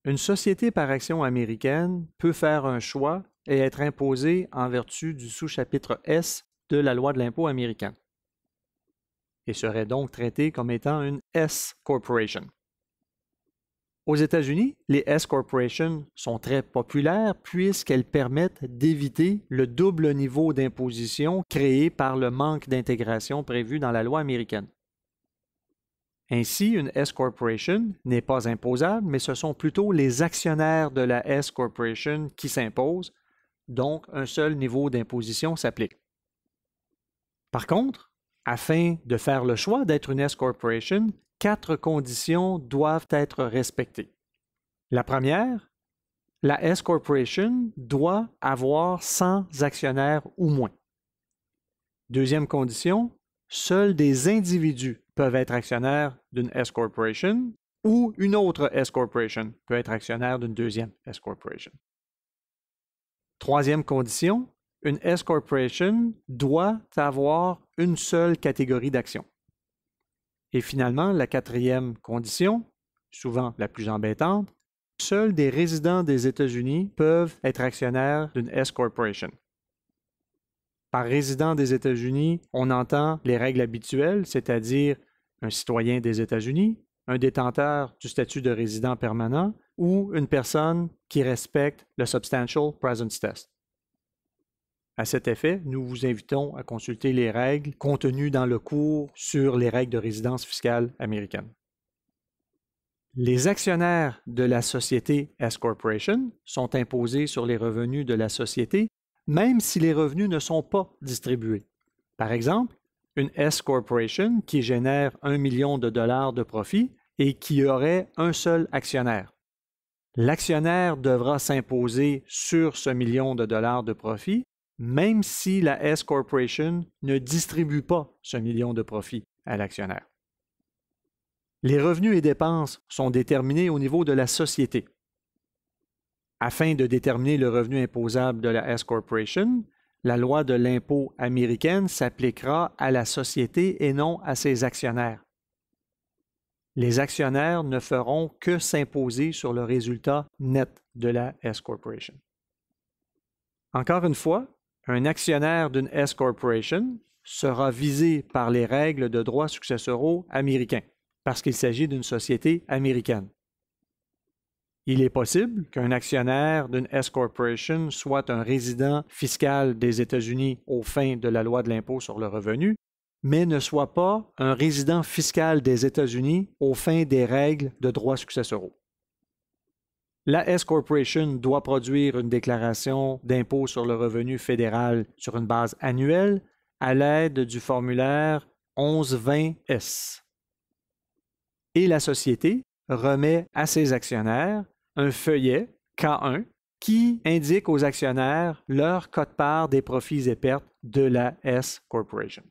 Une société par action américaine peut faire un choix et être imposée en vertu du sous-chapitre S de la loi de l'impôt américaine et serait donc traitée comme étant une S Corporation. Aux États-Unis, les S Corporations sont très populaires puisqu'elles permettent d'éviter le double niveau d'imposition créé par le manque d'intégration prévu dans la loi américaine. Ainsi, une S Corporation n'est pas imposable, mais ce sont plutôt les actionnaires de la S Corporation qui s'imposent, donc un seul niveau d'imposition s'applique. Par contre, afin de faire le choix d'être une S Corporation, 4 conditions doivent être respectées. La première, la S Corporation doit avoir 100 actionnaires ou moins. Deuxième condition, seuls des individus peuvent être actionnaires d'une S Corporation ou une autre S Corporation peut être actionnaire d'une deuxième S Corporation. Troisième condition, une S Corporation doit avoir une seule catégorie d'actions. Et finalement, la quatrième condition, souvent la plus embêtante, seuls des résidents des États-Unis peuvent être actionnaires d'une S Corporation. Par résident des États-Unis, on entend les règles habituelles, c'est-à-dire un citoyen des États-Unis, un détenteur du statut de résident permanent ou une personne qui respecte le Substantial Presence Test. À cet effet, nous vous invitons à consulter les règles contenues dans le cours sur les règles de résidence fiscale américaine. Les actionnaires de la société S Corporation sont imposés sur les revenus de la société, même si les revenus ne sont pas distribués. Par exemple, une S Corporation qui génère 1 million de dollars de profit et qui aurait un seul actionnaire. L'actionnaire devra s'imposer sur ce million de dollars de profit, même si la S Corporation ne distribue pas ce million de profit à l'actionnaire. Les revenus et dépenses sont déterminés au niveau de la société. Afin de déterminer le revenu imposable de la S Corporation, la loi de l'impôt américaine s'appliquera à la société et non à ses actionnaires. Les actionnaires ne feront que s'imposer sur le résultat net de la S Corporation. Encore une fois, un actionnaire d'une S Corporation sera visé par les règles de droits successoraux américains parce qu'il s'agit d'une société américaine. Il est possible qu'un actionnaire d'une S Corporation soit un résident fiscal des États-Unis aux fins de la loi de l'impôt sur le revenu, mais ne soit pas un résident fiscal des États-Unis aux fins des règles de droits successoraux. La S Corporation doit produire une déclaration d'impôt sur le revenu fédéral sur une base annuelle à l'aide du formulaire 1120S. Et la société remet à ses actionnaires un feuillet K1 qui indique aux actionnaires leur quote-part des profits et pertes de la S Corporation.